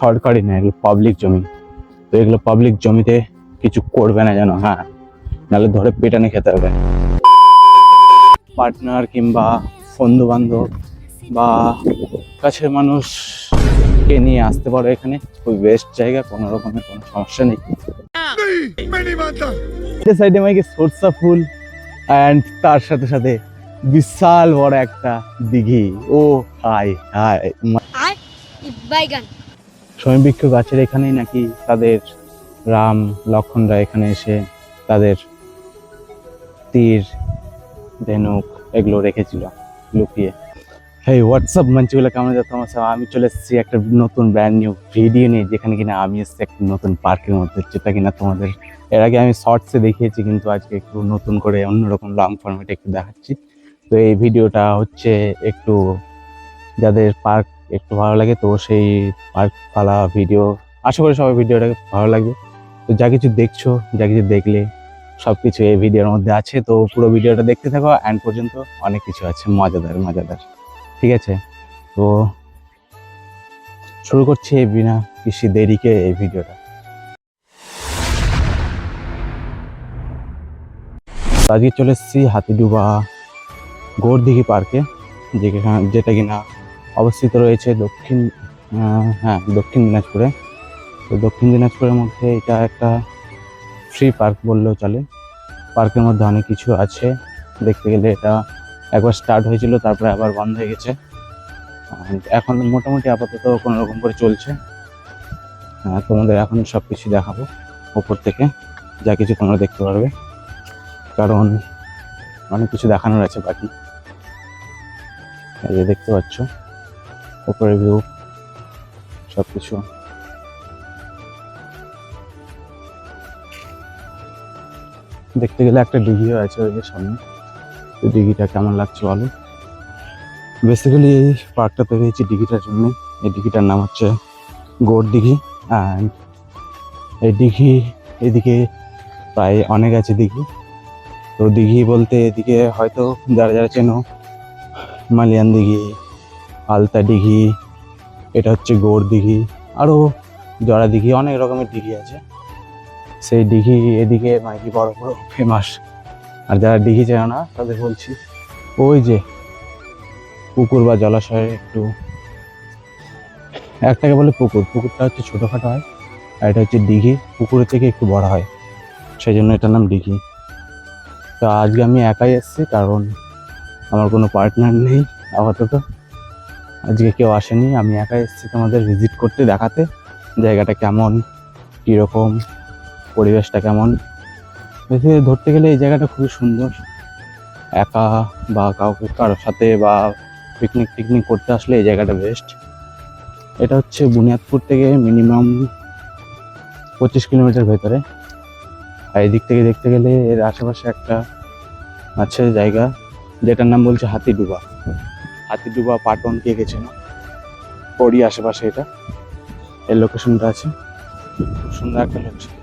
সরকারি না, এগুলো পাবলিক জমি। তো এগুলো পাবলিক জমিতে কিছু করবে না যেন, হ্যাঁ, নাহলে ধরে পেটানি খেতে হবে। পার্টনার কিংবা বন্ধু বান্ধব বা কাছের মানুষকে নিয়ে আসতে পারো এখানে, খুবই বেস্ট জায়গা, কোনো রকমের কোনো সমস্যা নেই। সাইডে মাইকে সরষা ফুল অ্যান্ড তার সাথে সাথে বিশাল বড় একটা দিঘি। ও হাই হাই, সমীবৃক্ষ গাছের এখানেই নাকি তাদের রাম লক্ষণরা এখানে এসে তাদের তীর ধনুক এগুলো রেখেছিল লুকিয়ে। হেই হোয়াটসঅ্যাপ মঞ্চগুলো কেমন যাচ্ছে আমার সব? আমি চলে এসেছি একটা নতুন ব্র্যান্ড নিউ ভিডিও নিয়ে, যেখানে কিনা আমি এসেছি একটা নতুন পার্কের মধ্যে, যেটা কিনা তোমাদের এর আগে আমি শর্টসে দেখিয়েছি, কিন্তু আজকে একটু নতুন করে অন্যরকম লং ফর্মেটে একটু দেখাচ্ছি। তো এই ভিডিওটা হচ্ছে একটু যাদের পার্ক একটু ভালো লাগে, তো সেই পার্ক পালা ভিডিও, আশা করি সবাই ভিডিওটা ভালো লাগবে। তো যা কিছু দেখছো, যা কিছু দেখলে সব কিছু এই ভিডিওর মধ্যে আছে, তো পুরো ভিডিওটা দেখতে থাকো এন্ড পর্যন্ত, অনেক কিছু আছে মজাদার মজাদার, ঠিক আছে? তো শুরু করছি বিনা কিছু দেরিকে এই ভিডিওটা। আজকে চলে এসেছি হাতিডুবা গৌরদিঘি পার্কে, যেটা কিনা অবস্থিত রয়েছে দক্ষিণ দিনাজপুরে। তো দক্ষিণ দিনাজপুরের মধ্যে এটা একটা ফ্রি পার্ক বললেও চলে। পার্কের মধ্যে অনেক কিছু আছে দেখতে গেলে। এটা একবার স্টার্ট হয়েছিল, তারপরে আবার বন্ধ হয়ে গেছে। এখন মোটামুটি আপাতত কোনো রকম করে চলছে। তোমাদের এখন সব কিছু দেখাবো ওপর থেকে, যা কিছু তোমরা দেখতে পারবে, কারণ অনেক কিছু দেখানোর আছে বাকি। এই যে দেখতে পাচ্ছ ওপরের ভিউ, সব কিছু। দেখতে গেলে একটা ডিঘিও আছে ওই যে সামনে, তো ডিঘিটা কেমন লাগছে বলো? বেসিক্যালি এই পার্কটা তৈরি হয়েছে ডিঘিটার জন্য। এই ডিঘিটার নাম হচ্ছে গৌরদিঘি। অ্যান্ড এই দিঘি এদিকে প্রায় অনেক আছে দিঘি। তো দিঘি বলতে এদিকে হয়তো যারা যারা চেনো, মালিয়ান দিঘি, আলতা দিঘি, এটা হচ্ছে গৌরদিঘি, আরও জড়া দিঘি, অনেক রকমের দিঘি আছে। সেই দিঘি এদিকে মানে কি বড় বড় ফেমাস। আর যারা দিঘি চেনো না তাদের বলছি, ওই যে পুকুর বা জলাশয়ে একটাকে বলে পুকুর, পুকুরটা হচ্ছে ছোটোখাটো হয়, আর এটা হচ্ছে দিঘি, পুকুরের থেকে একটু বড় হয়, সেই জন্য এটার নাম দিঘি। তো আজকে আমি একাই এসেছি, কারণ আমার কোনো পার্টনার নেই আপাতত। আজকে কেউ আসেনি, আমি একাই এসেছি তোমাদের ভিজিট করতে, দেখাতে জায়গাটা কেমন, কীরকম, পরিবেশটা কেমন। বেশি ধরতে গেলে এই জায়গাটা খুবই সুন্দর। একা বা কারোর সাথে বা পিকনিক করতে আসলে এই জায়গাটা বেস্ট। এটা হচ্ছে বুনিয়াদপুর থেকে মিনিমাম 25 কিলোমিটার ভেতরে। আর এদিক থেকে দেখতে গেলে এর আশেপাশে একটা আছে জায়গা, যেটার নাম বলছে হাতিডুবা পাটন, কে গেছে না ওরই আশেপাশে এটা এর লোকেশনটা আছে। খুব সুন্দর একটা লোকেশন,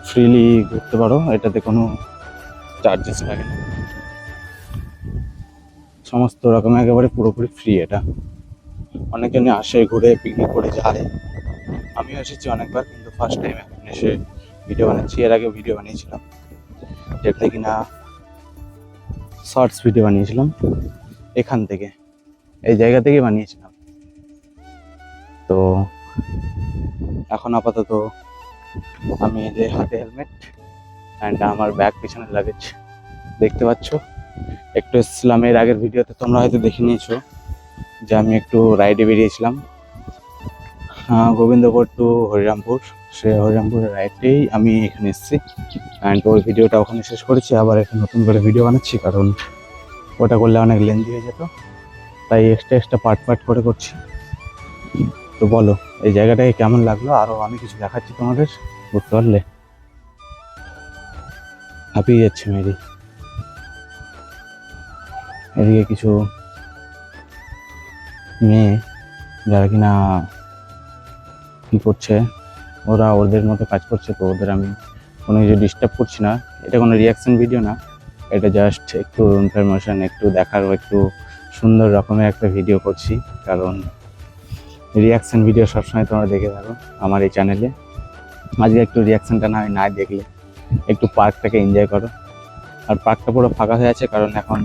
ফ্রিলি ঘুরতে পারো, এটাতে কোনো চার্জেস লাগে না, সমস্ত রকম একেবারে পুরোপুরি ফ্রি। এটা অনেকজনই আসে, ঘুরে পিকনিক করে যায়। আমিও এসেছি অনেকবার, কিন্তু ফার্স্ট টাইম এখন এসে ভিডিও বানাচ্ছি। এর আগে ভিডিও বানিয়েছিলাম, যেটা কিনা শর্টস ভিডিও বানিয়েছিলাম, এখান থেকে এই জায়গা থেকে বানিয়েছিলাম। তো এখন আপাতত আমি এই যে হাতে হেলমেট অ্যান্ড আমার ব্যাগ পিছনে লাগেজ দেখতে পাচ্ছ। একটু এসেছিলাম এর আগের ভিডিওতে, তোমরা হয়তো দেখে নিয়েছো যে আমি একটু রাইডে বেরিয়েছিলাম গোবিন্দপুর টু হরিরামপুর। সে হরিরামপুরের রাইডেই আমি এখানে এসেছি, অ্যান্ড ওই ভিডিওটা ওখানে শেষ করেছি। আবার একটা নতুন করে ভিডিও বানাচ্ছি, কারণ ওটা করলে অনেক লেন্দি হয়ে যেত, তাই এক্সট্রা পার্ট করে করছি। তো বলো এই জায়গাটাকে কেমন লাগলো, আরও আমি কিছু দেখাচ্ছি তোমাদের, বুঝতে পারলে? হাঁপিয়ে যাচ্ছে মেরি। এদিকে কিছু মেয়ে যারা কিনা কি করছে, ওরা ওদের মতো কাজ করছে, তো ওদের আমি কোনো কিছু ডিস্টার্ব করছি না। এটা কোনো রিয়াকশন ভিডিও না, এটা জাস্ট একটু ইনফরমেশন, একটু দেখার, একটু সুন্দর রকমের একটা ভিডিও করছি। কারণ রিয়াকশন ভিডিও সবসময় তোমরা দেখে থাকো আমার এই চ্যানেলে। আজকে একটু রিয়াকশনটা না দেখলে একটু পার্কটাকে এনজয় করো। আর পার্কটা পুরো ফাঁকা হয়ে আছে কারণ এখন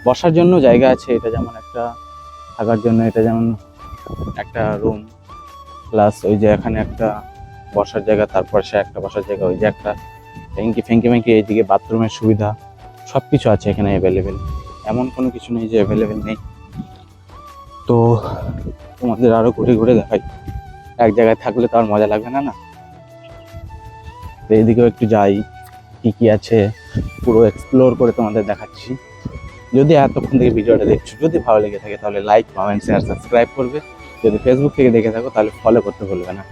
বসার জন্য জায়গা আছে, এটা যেমন একটা থাকার জন্য, এটা যেমন একটা রুম, প্লাস ওই যে এখানে একটা বসার জায়গা, তারপর সে একটা বসার জায়গা, ওই যে একটা ফ্যাঙ্কি এইদিকে বাথরুমের সুবিধা, সব কিছু আছে এখানে অ্যাভেলেবেল। এমন কোনো কিছু নেই যে অ্যাভেলেবেল নেই। তো তোমাদের আরো ঘুরে ঘুরে দেখাই, এক জায়গায় থাকলে তো আর মজা লাগবে না না। তো এইদিকেও একটু যাই, কি কি আছে পুরো এক্সপ্লোর করে তোমাদের দেখাচ্ছি। যদি এতক্ষণ থেকে ভিডিওটা দেখছো, যদি ভালো লেগে থাকে তাহলে লাইক, কমেন্ট, শেয়ার, সাবস্ক্রাইব করবে। যদি ফেসবুক থেকে দেখে থাকো তাহলে ফলো করতে ভুলবে না,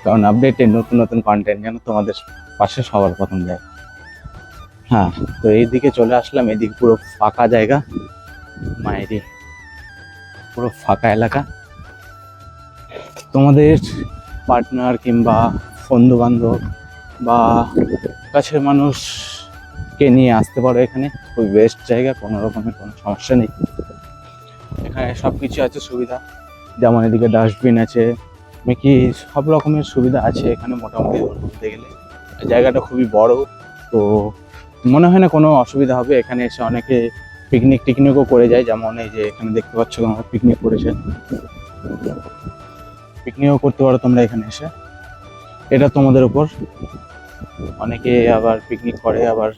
কারণ আপডেটেড নতুন নতুন কন্টেন্ট যেন তোমাদের পাশে সবার প্রথম যায়। হ্যাঁ, তো এইদিকে চলে আসলাম, এদিকে পুরো ফাঁকা জায়গা, মায়েরি পুরো ফাঁকা এলাকা। তোমাদের পার্টনার কিংবা বন্ধু বান্ধব বা কাছের মানুষকে নিয়ে আসতে পারো এখানে, খুবই বেস্ট জায়গা, কোনো রকমের কোনো সমস্যা নেই। এখানে সব কিছু আছে সুবিধা, যেমন এদিকে ডাস্টবিন আছে, কি সব রকমের সুবিধা আছে এখানে মোটামুটি বলতে গেলে। জায়গাটা খুবই বড়, তো মনে হয় না কোনো অসুবিধা হবে। এখানে এসে অনেকে পিকনিকও করে যায়, যেমন এই যে এখানে দেখতে পাচ্ছ তোমরা পিকনিক করেছে, পিকনিকও করতে পারো তোমরা এখানে এসে, এটা তোমাদের উপর। অনেকে আবার পিকনিক করে, আবার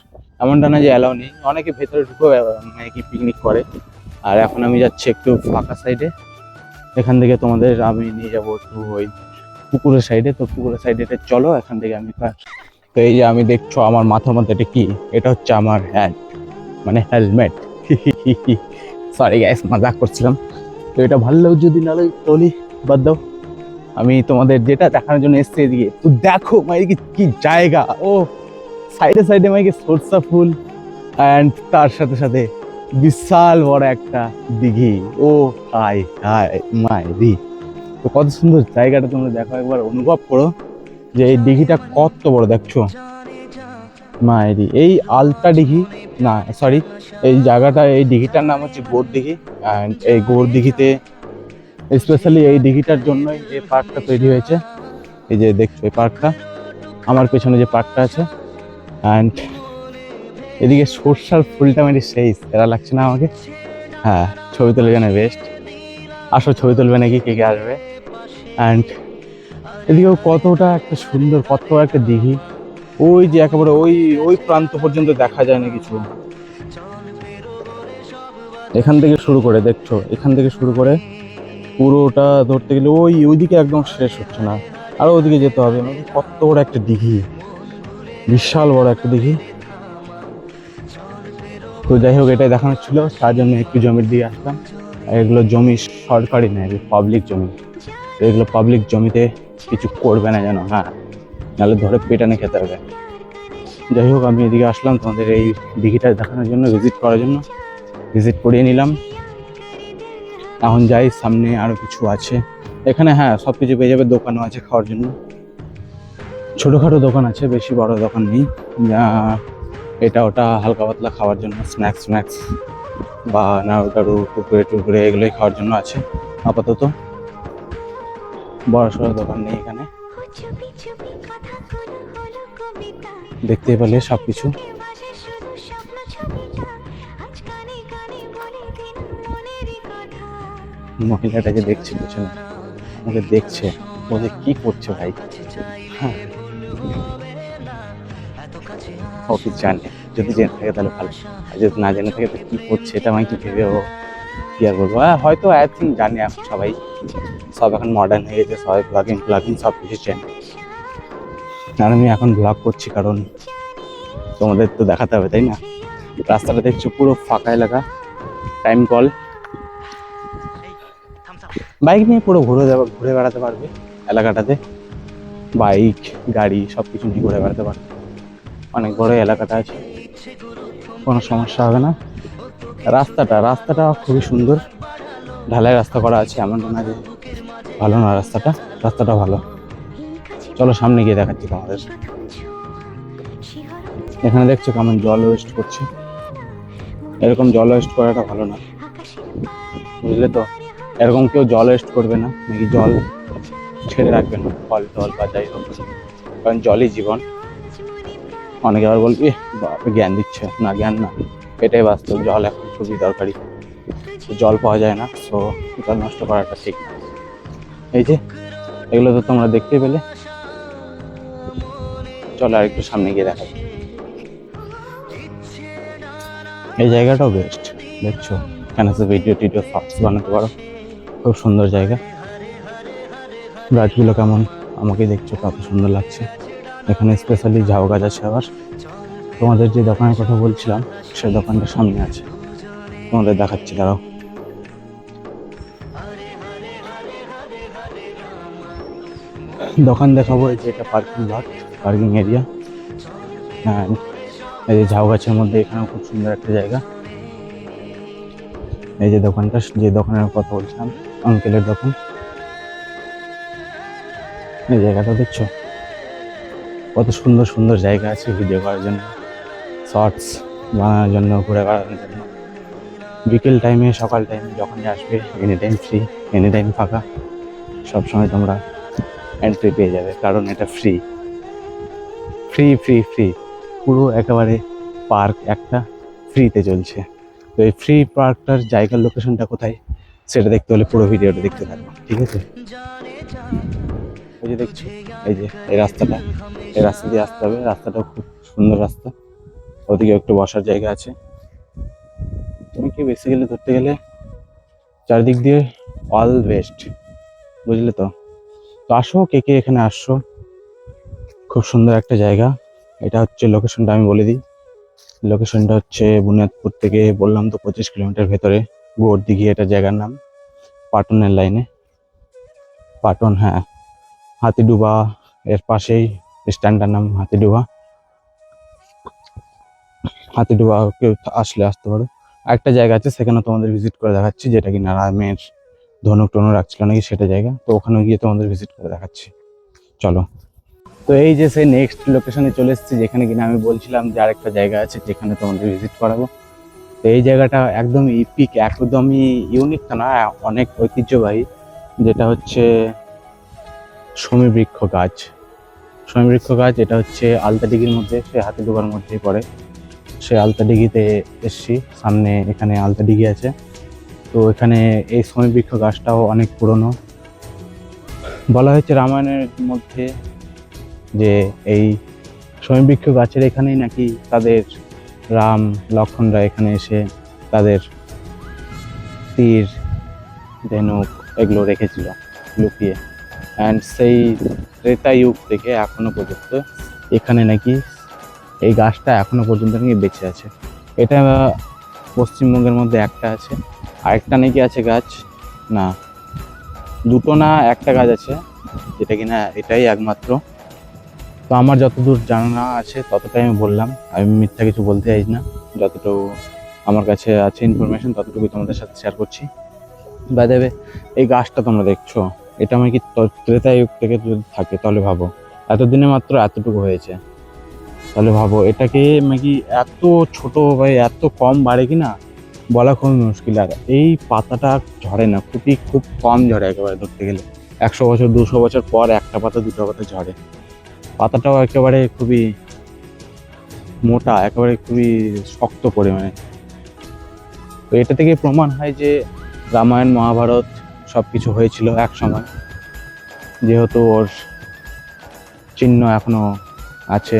এমনটা না যে অ্যালাউ নেই, অনেকে ভেতরে ঢুকেও কি পিকনিক করে। আর এখন আমি যাচ্ছি একটু ফাঁকা সাইডে, এখান থেকে তোমাদের আমি নিয়ে যাবো একটু ওই পুকুরের সাইডে। তো পুকুরের সাইডে চলো, এখান থেকে আমি। তো এই যে আমি দেখছো আমার মাথার মধ্যে এটা কি, এটা হচ্ছে আমার হ্যান্ড, মানে হেলমেট। সরি গাইস, মজাক করছিলাম। তো এটা ভালো যদি না তলি বাদ দাও, আমি তোমাদের যেটা দেখানোর জন্য এসছি এদিকে। তো দেখো মাইকে কি জায়গা, ও সাইডে সাইডে মাইকে সরষা ফুল, অ্যান্ড তার সাথে সাথে বিশাল বড় একটা দিঘি। ও হাই হাই মাইরি, তো কত সুন্দর জায়গাটা, তোমরা দেখো একবার, অনুভব করো যে এই দিঘিটা কত বড়। দেখছো মায়েরি, এই আলতা দিঘি না, সরি, এই জায়গাটা, এই দিঘিটার নাম হচ্ছে গোর দিঘি। অ্যান্ড এই গোর দিঘিতে স্পেশালি এই দিঘিটার জন্যই এই পার্কটা তৈরি হয়েছে। এই যে দেখছো এই পার্কটা, আমার পেছনে যে পার্কটা আছে। অ্যান্ড এদিকে সর্ষার ফুলটা মানে সেই সেরা লাগছে না আমাকে? হ্যাঁ, ছবি তুলে জানে বেস্ট। আসো ছবি তুলবে নাকি, কে কে আসবে? অ্যান্ড এদিকেও কতটা একটা সুন্দর, কত একটা দিঘি, ওই যে একেবারে ওই ওই প্রান্ত পর্যন্ত দেখা যায় না কিছু। এখান থেকে শুরু করে দেখছো, এখান থেকে শুরু করে পুরোটা ধরতে গেলে ওইদিকে একদম শেষ হচ্ছে না, আরো ওইদিকে যেতে হবে। মানে কত বড় একটা দিঘি, বিশাল বড় একটা দিঘি। তো যাই হোক, এটাই দেখানোর ছিল, তার জন্য একটু জমির দিকে আসলাম। এগুলো জমি সরকারি না, এগুলো পাবলিক জমি। এগুলো পাবলিক জমিতে কিছু করবে না যেন, হ্যাঁ, নাহলে ধরে পেটানে খেতে হবে। যাই হোক, আমি এদিকে আসলাম তোমাদের এই দিঘিটা দেখানোর জন্য, ভিজিট করার জন্য, ভিজিট করিয়ে নিলাম। এখন যাই, সামনে আরো কিছু আছে এখানে। হ্যাঁ, সব কিছু পেয়ে যাবে, দোকানও আছে খাওয়ার জন্য, ছোটোখাটো দোকান আছে, বেশি বড় দোকান নেই। এটা ওটা হালকা পাতলা খাওয়ার জন্য, স্ন্যাক্স বা নাড়ু কুরকুরে এগুলোই খাওয়ার জন্য আছে আপাতত। বড় সড়ো দোকান নেই এখানে, দেখতেই পেলে সবকিছু। মহিলাটা যে দেখছে পেছনে, আমাকে দেখছে, ও যে কি করছে ভাই, হ্যাঁ, ও কি জানে? যদি জেনে থাকে তাহলে ভালো, আর যদি না জেনে থাকে তো কি করছে এটা আমাকে কি ভেবে ও কি আর বলবো। হয়তো আই থিঙ্ক জানে, এখন সবাই, সব এখন মডার্ন হয়ে গেছে, সবাই ব্লগিং সব কিছু চেনে। আর আমি এখন ব্লগ করছি কারণ তোমাদের তো দেখাতে হবে, তাই না? রাস্তাটা দেখছো পুরো ফাঁকা এলাকা, টাইম কল, বাইক নিয়ে পুরো ঘুরে বেড়াতে পারবে এলাকাটাতে, বাইক গাড়ি সব কিছু নিয়ে ঘুরে বেড়াতে পারবে। অনেক বড় এলাকাটা আছে, কোনো সমস্যা হবে না। রাস্তাটা খুবই সুন্দর, ঢালাই রাস্তা করা আছে, এমনটা না যে ভালো না রাস্তাটা ভালো। চলো সামনে গিয়ে দেখাচ্ছি তোমাদের। এখানে দেখছো কেমন জল ওয়েস্ট করছে, এরকম জল ওয়েস্ট করাটা ভালো না, বুঝলে তো? এরকম কেউ জল ওয়েস্ট করবে না, নাকি জল ছেড়ে রাখবে না, ফল টল বা যাই হোক, কারণ জলই জীবন। অনেকে আবার বলবি বাপরে জ্ঞান দিচ্ছে, না জ্ঞান না, এটাই বাস্তব। জল এখন খুবই দরকারি, জল পাওয়া যায় না, সো জল নষ্ট করাটা ঠিক না। এই যে এগুলো তো তোমরা দেখতে পেলে, চলো আর একটু সামনে গিয়ে দেখা। এই জায়গাটাও বেস্ট, দেখছো এখানে ভিডিও টিডিও শর্টস বানাতে পারো, খুব সুন্দর জায়গা। গাছগুলো কেমন আমাকে দেখছো, কত সুন্দর লাগছে। এখানে স্পেশালি ঝাউ গাছ আছে। আবার তোমাদের যে দোকানের কথা বলছিলাম, সেই দোকানটা সামনে আছে, তোমাদের দেখাচ্ছি, দাঁড়াও। দোকান দেখাবো। এই যে এটা পার্কিং লট, পার্কিং এরিয়া। হ্যাঁ, এই যে ঝাউ গাছের মধ্যে এখানেও খুব সুন্দর একটা জায়গা। এই যে দোকানটা, যে দোকানের কথা বলছিলাম, আঙ্কেলের দোকান। এই জায়গাটা দেখছো, কত সুন্দর সুন্দর জায়গা আছে ভিডিও করার জন্য, শর্টস বানানোর জন্য, ঘুরে বেড়ানোর জন্য। বিকেল টাইমে, সকাল টাইমে যখনই আসবে, any time free, any time ফাঁকা, সবসময় তোমরা এন্ট্রি পেয়ে যাবে, কারণ এটা ফ্রি ফ্রি ফ্রি ফ্রি। পুরো একেবারে পার্ক একটা ফ্রিতে চলছে। তো এই ফ্রি পার্কটার জায়গার লোকেশনটা কোথায়, সেটা দেখতে হলে পুরো ভিডিওটা দেখতে থাকো, ঠিক আছে? ওই যে দেখছো, এই যে এই রাস্তাটা, এই রাস্তা দিয়ে আসতে হবে। রাস্তাটাও খুব সুন্দর রাস্তা, ওদিকে একটু বসার জায়গা আছে। তুমি কি বেসিক্যালি ধরতে গেলে চারদিক দিয়ে অল ওয়েস্ট, বুঝলে তো? তো আসো, কে কে এখানে আসছো, খুব সুন্দর একটা জায়গা। এটা হচ্ছে লোকেশনটা, আমি বলে দিই। লোকেশনটা হচ্ছে বুনিয়াদপুর থেকে, বললাম তো 25 কিলোমিটার ভেতরে, গোড়দিঘি এটা জায়গার নাম, পাটনের লাইনে। পাটন, হ্যাঁ, হাতিডুবা এর পাশেই স্ট্যান্ডটার নাম হাতিডুবা। হাতিডুবা কেউ আসলে আসতে পারো। আরেকটা জায়গা আছে, সেখানে তোমাদের ভিজিট করে দেখাচ্ছি, যেটা কিনা রামের ধনুক টনু রাখছিল নাকি, সেটা জায়গা। তো ওখানে গিয়ে তোমাদের ভিজিট করে দেখাচ্ছি, চলো। তো এই যে সেই নেক্সট লোকেশনে চলে এসেছি, যেখানে কিনা আমি বলছিলাম যে আরেকটা জায়গা আছে যেখানে তোমাদের ভিজিট করাবো। তো এই জায়গাটা একদম ইপিক, একদমই ইউনিক তো না, অনেক ঐতিহ্যবাহী, যেটা হচ্ছে সমীবৃক্ষ গাছ। সমীবৃক্ষ গাছ, এটা হচ্ছে আলতাডিগির মধ্যে, সে হাতিডুবার মধ্যেই পড়ে। সে আলতাডিগিতে এসছি, সামনে এখানে আলতাডিগি আছে। তো এখানে এই সমীবৃক্ষ গাছটাও অনেক পুরনো। বলা হয়েছে রামায়ণের মধ্যে যে এই সমীবৃক্ষ গাছের এখানেই নাকি তাদের রাম লক্ষ্মণরা এখানে এসে তাদের তীর ধনুক এগুলো রেখেছিল লুকিয়ে। অ্যান্ড সেই ত্রেতা যুগ থেকে এখনো পর্যন্ত এখানে নাকি এই গাছটা এখনো পর্যন্ত নাকি বেঁচে আছে। এটা পশ্চিমবঙ্গের মধ্যে একটা আছে, আরেকটা নাকি আছে গাছ, না দুটো না একটা গাছ আছে, যেটা কিনা এটাই একমাত্র। তো আমার যতদূর জানা আছে ততটাই আমি বললাম, আমি মিথ্যা কিছু বলতে চাই না। যতটুকু আমার কাছে আছে ইনফরমেশন, ততটুকু তোমাদের সাথে শেয়ার করছি। বাই দ্য ওয়ে, এই গাছটা তোমরা দেখছো, এটা আমি কি ত্রেতা যুগ থেকে যদি থাকে, তাহলে ভাবো এতদিনে মাত্র এতটুকু হয়েছে। তাহলে ভাবো এটাকে নাকি এত ছোট বা এত কম বাড়ে কিনা বলা খুবই মুশকিল। আর এই পাতাটা ঝরে না, খুব কম ঝরে, একেবারে ধরতে গেলে 100 বছর 200 বছর পর একটা পাতা দুটো পাতা ঝরে। পাতাটাও একেবারে খুবই মোটা, একেবারে খুবই শক্ত পরিমাণে। তো এটা থেকে প্রমাণ হয় যে রামায়ণ মহাভারত সবকিছু হয়েছিল এক সময়, যেহেতু ওর চিহ্ন এখনো আছে,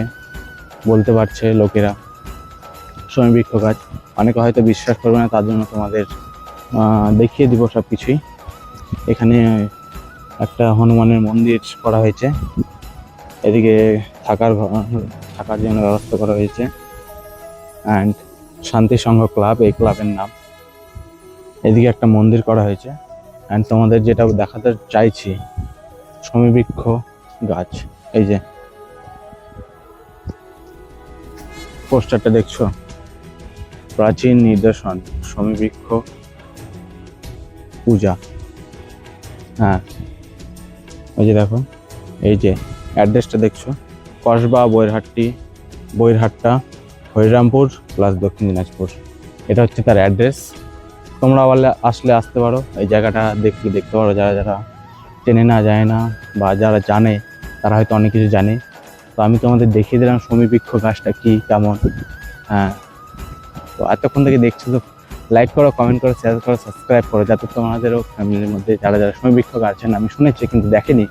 বলতে পারছে লোকেরা। সমীবৃক্ষ গাছ, অনেকে হয়তো বিশ্বাস করবে না, তার জন্য তোমাদের দেখিয়ে দিব সব কিছুই। এখানে একটা হনুমানের মন্দির করা হয়েছে, এদিকে থাকার জন্য ব্যবস্থা করা হয়েছে। অ্যান্ড শান্তি সংঘ ক্লাব, এই ক্লাবের নাম। এদিকে একটা মন্দির করা হয়েছে। অ্যান্ড তোমাদের যেটা দেখাতে চাইছি, সমীবৃক্ষ গাছ, এই যে পোস্টারটা দেখছো, প্রাচীন নিদর্শন সমীবৃক্ষ পূজা। হ্যাঁ, ওই যে দেখো, এই যে অ্যাড্রেসটা দেখছো, কসবা বইরহাট্টা হরিরামপুর প্লাস দক্ষিণ দিনাজপুর, এটা হচ্ছে তার অ্যাড্রেস। তোমরা আসলে আসতে পারো, এই জায়গাটা দেখতে পারো, যারা যারা চেনে না যায় না বা যারা জানে তারা হয়তো অনেক কিছু জানে। তো আমি তোমাদের দেখিয়ে দিলাম সমীবৃক্ষ গাছটা কি কেমন। হ্যাঁ, তো এতক্ষণ থেকে দেখছো তো লাইক করো, কমেন্ট করো, শেয়ার করো, সাবস্ক্রাইব করো, যাতে তোমাদেরও ফ্যামিলির মধ্যে যারা যারা সমীবৃক্ষ গাছেন আমি শুনেছি কিন্তু দেখেনি,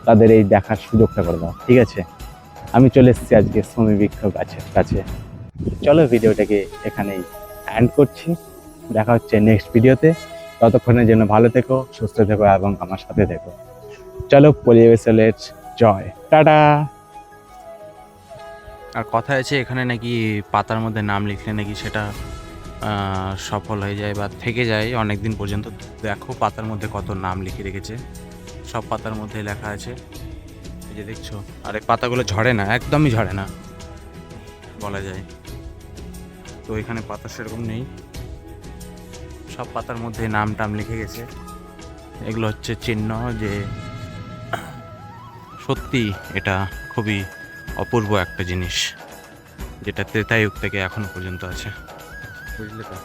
তাদের এই দেখার সুযোগটা করে দাও। ঠিক আছে, আমি চলে এসেছি আজকে সমীবৃক্ষ গাছের কাছে। চলো ভিডিওটাকে এখানেই এন্ড করছি, দেখা হচ্ছে নেক্সট ভিডিওতে। ততক্ষণের জন্য ভালো থেকো, সুস্থ থেকো এবং আমার সাথে থেকো। চলো পরিবেশ জয়, টাটা। আর কথা আছে এখানে নাকি পাতার মধ্যে নাম লিখলে নাকি সেটা সফল হয়ে যায় বা থেকে যায় অনেক দিন পর্যন্ত। দেখো পাতার মধ্যে কত নাম লিখে রেখেছে, সব পাতার মধ্যে লেখা আছে, এই যে দেখছো। আর এই পাতাগুলো ঝরে না, একদমই ঝরে না বলা যায়। তো এখানে পাতা সেরকম নেই, সব পাতার মধ্যে নাম টাম লিখে গেছে। এগুলো হচ্ছে চিহ্ন যে সত্যি এটা খুবই অপূর্ব একটা জিনিস, যেটা ত্রেতাযুগ থেকে এখনো পর্যন্ত আছে, বুঝলে তো।